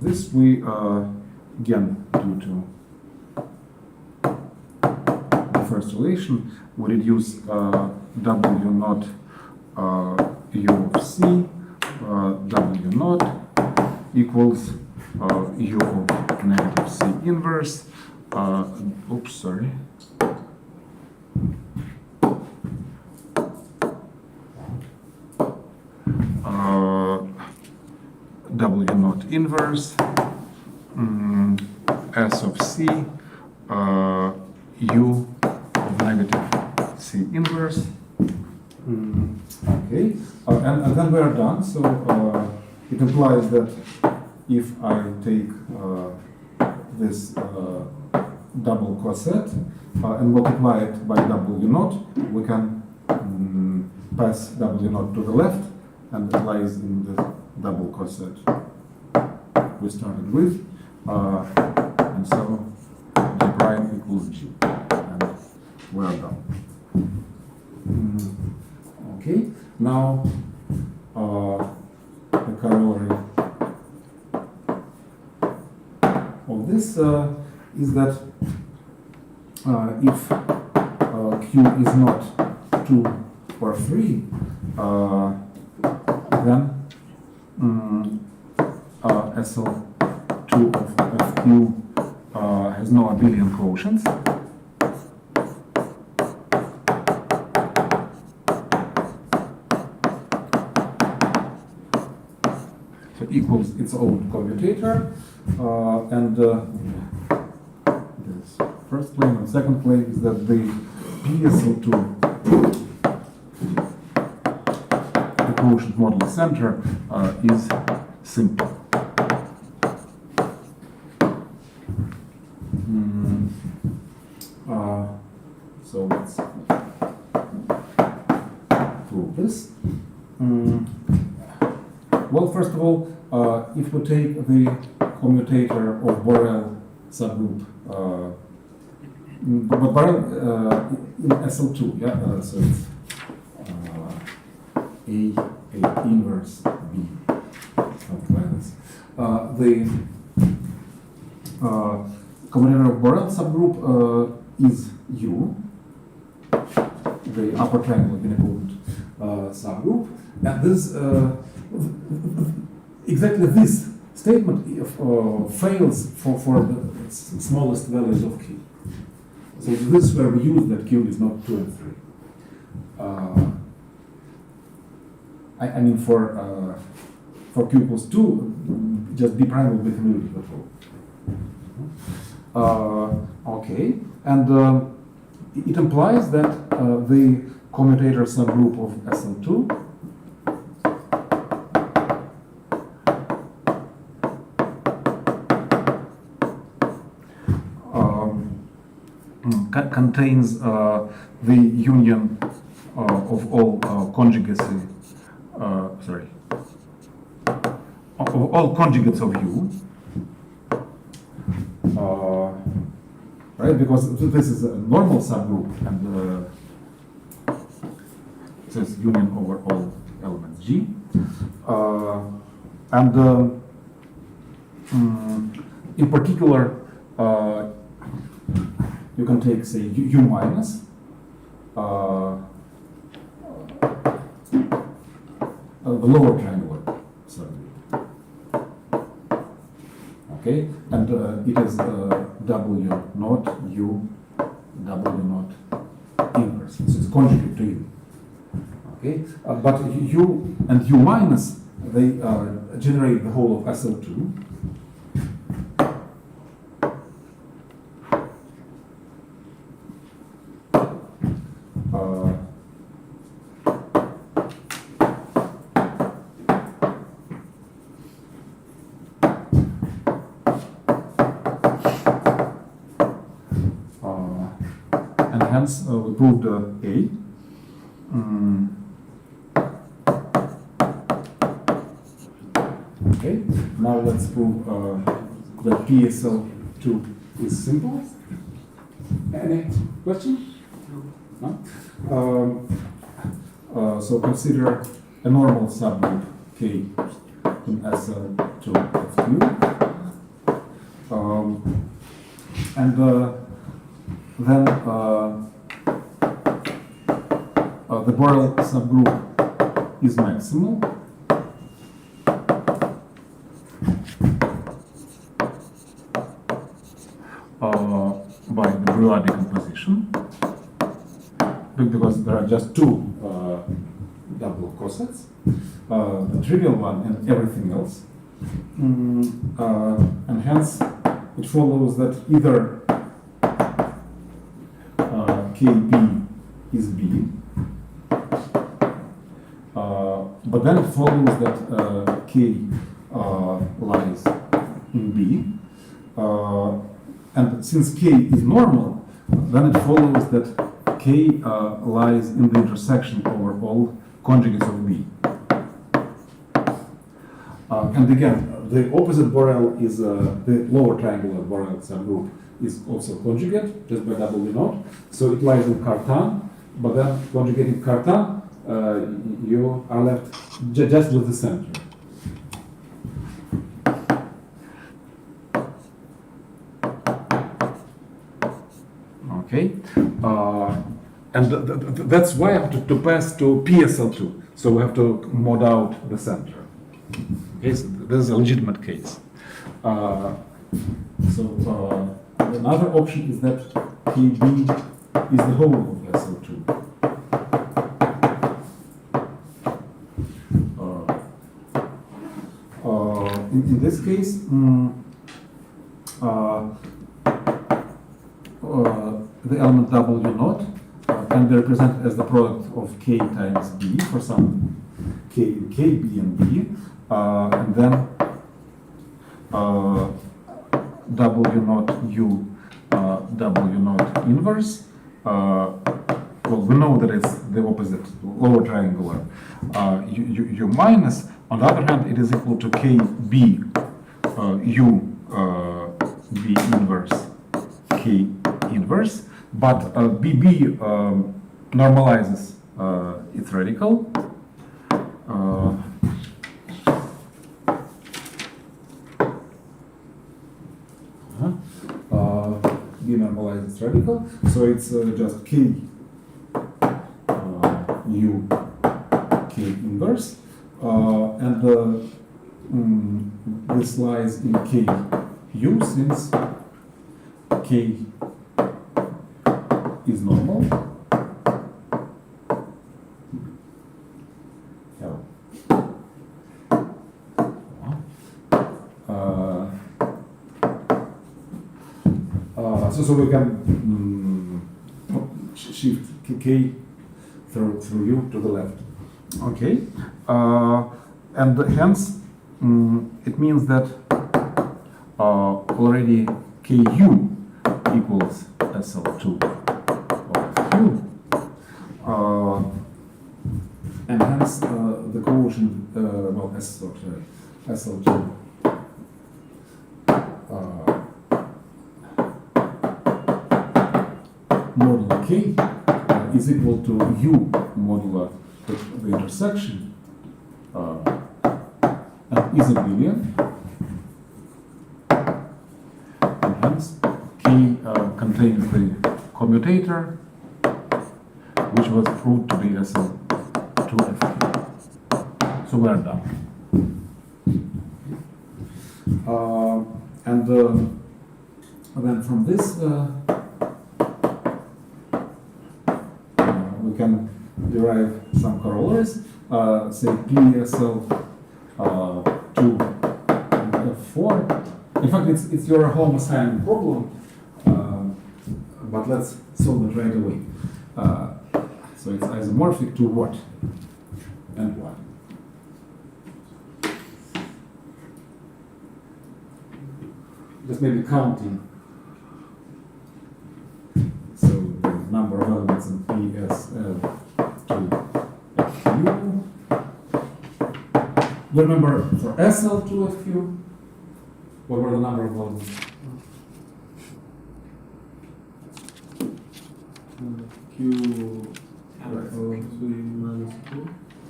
this we again due to the first relation we reduce W naught U of C W naught equals U of negative C inverse. Oops, sorry. W naught inverse S of C U of negative C inverse. Okay, and then we are done. So it implies that if I take this double coset and multiply it by W naught, we can pass W naught to the left, and it lies in the double coset we started with, and so G prime equals G, and we are done. Okay, now the corollary of this is that if Q is not 2 or 3, then SL2 of Q has no abelian quotients. So equals its own commutator, and this first claim and second claim is that the PSL2, the quotient model center, is simple. So let's prove this. Well, first of all, if we take the commutator of Borel subgroup but Borel in SL2, yeah, so it's A inverse B, something like this. The commutator of Borel subgroup is U, the upper triangle inequivalent subgroup, and this exactly this statement fails for the smallest values of Q. So this is where we use that Q is not 2 and 3. I mean for Q equals 2, just B prime will be commutative at all. Okay, and it implies that the commutator subgroup of SL2 contains the union of all conjugacy, of all conjugates of U, right? Because this is a normal subgroup, and it says union over all elements G, and in particular, you can take, say, U minus, the lower triangular subgroup. Okay, and it is W naught U W naught inverse. So it's conjugate to U. Okay, but U and U minus, they generate the whole of SL2. And hence we proved A. Okay, now let's prove that PSL2 is simple. Any question? No? So consider a normal subgroup K in SL2 of Q. And then the Borel subgroup is maximal. By the Brouillard decomposition, because there are just two double cosets, the trivial one and everything else, and hence it follows that either KB is B, but then it follows that K lies in B. And since K is normal, then it follows that K lies in the intersection over all conjugates of B. And again, the opposite Borel is the lower triangular Borel subgroup is also conjugate, just by W naught. So it lies in Cartan, but then conjugating Cartan, you are left just with the center. Okay, and that's why I have to pass to PSL2. So we have to mod out the center. Okay, so this is a legitimate case. Another option is that KB is the whole of SL2. In this case, the element W naught can be represented as the product of K times B for some K in K, B and B, and then W naught U, W naught inverse. Well, we know that it's the opposite, lower triangular, U minus. On the other hand, it is equal to K B U B inverse K inverse. but BB normalizes its radical. B normalizes its radical, so it's just K U K inverse, and this lies in K U since K is normal. L. So we can shift K through U to the left. Okay, and hence it means that already Ku equals SL2 of Q, and hence the quotient, well, SL2 modulo K is equal to U modulo the intersection and is abelian, and hence K contains the commutator which was proved to be SL2FQ. So we're done. And then from this we can derive some corollaries, say PSL 2 F4. In fact, it's your home assignment problem, but let's solve it right away. So it's isomorphic to what and why? Just maybe counting. So the number of elements in PSL to FQ. Remember for SL to FQ, what were the number of elements? Q minus Q.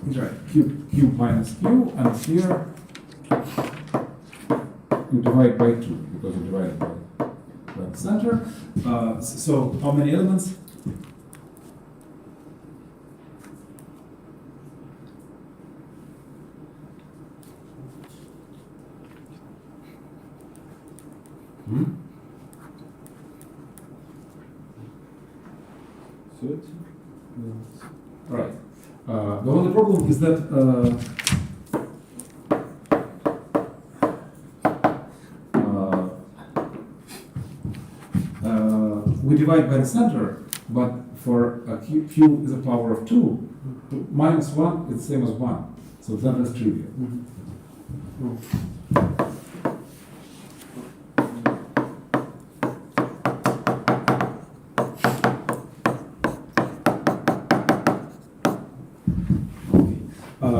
That's right, Q minus Q, and here you divide by 2 because you divided by the center. So how many elements? Right. The only problem is that we divide by the center, but for Q is a power of 2, minus 1 is the same as 1, so that is trivial.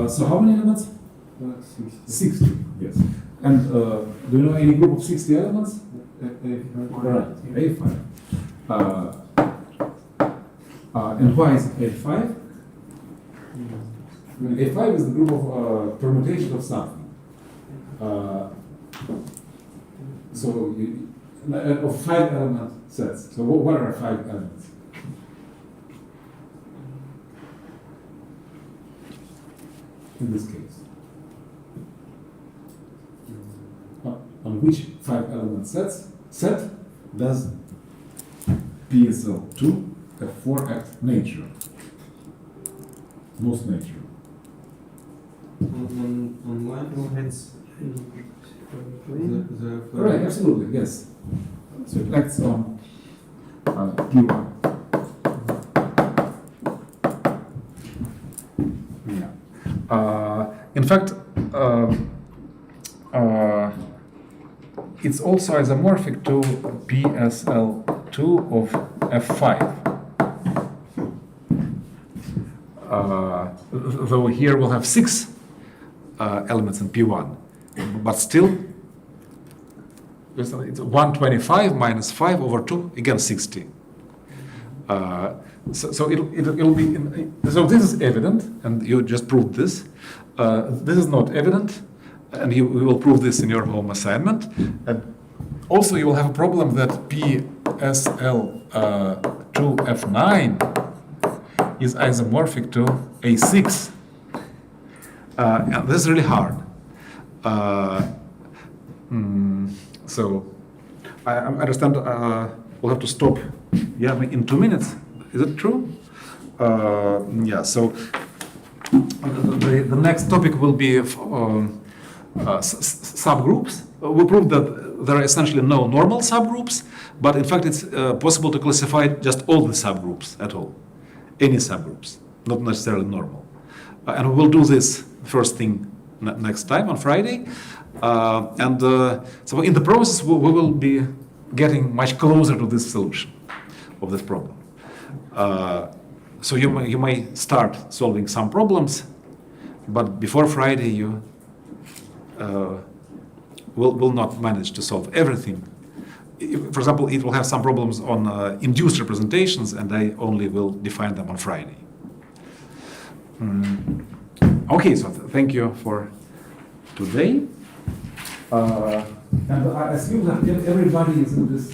So how many elements? 60, yes. And do you know any group of 60 elements? Right, A5. And why is it A5? A5 is the group of permutation of something. So of 5 element sets. So what are 5 elements? In this case, on which 5 element set does PSL2 F4 act nature? Most nature. On line Hence, Right, absolutely, yes. So it acts on P1. In fact, it's also isomorphic to PSL2 of F5. Though here we'll have 6 elements in P1, but still it's 125 minus 5 over 2, again 60. So it'll be. So this is evident, and you just proved this. This is not evident, and we will prove this in your home assignment. And also, you will have a problem that PSL2F9 is isomorphic to A6. And this is really hard. So I understand we'll have to stop. Yeah, in 2 minutes. Is it true? Yeah. So the next topic will be subgroups. We proved that there are essentially no normal subgroups, but in fact it's possible to classify just all the subgroups at all, any subgroups, not necessarily normal. And we will do this first thing next time on Friday. So in the process, we will be getting much closer to this solution of this problem. So you may start solving some problems, but before Friday you will not manage to solve everything. For example, it will have some problems on induced representations, and I only will define them on Friday. Okay, so thank you for today. And I assume that everybody is in this.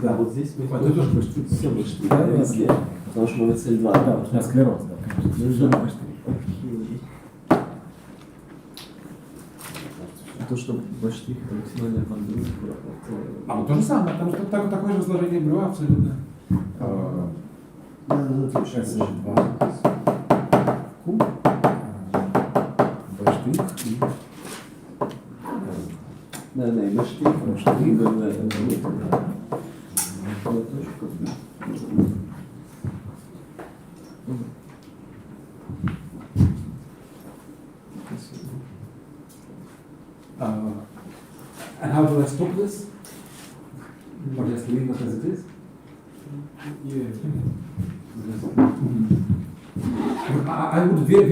Да, вот здесь мы Это тоже почти. все вышли, везде, потому что мы цель 2. Да, у меня склероз, да, конечно. То, что почти максимальная подгрузка. Ну то же самое, потому что такое же сложение брюа абсолютно. S2 Q, B', Да, и почти. And how do I stop this? Or just leave it as it is? Yeah. I would very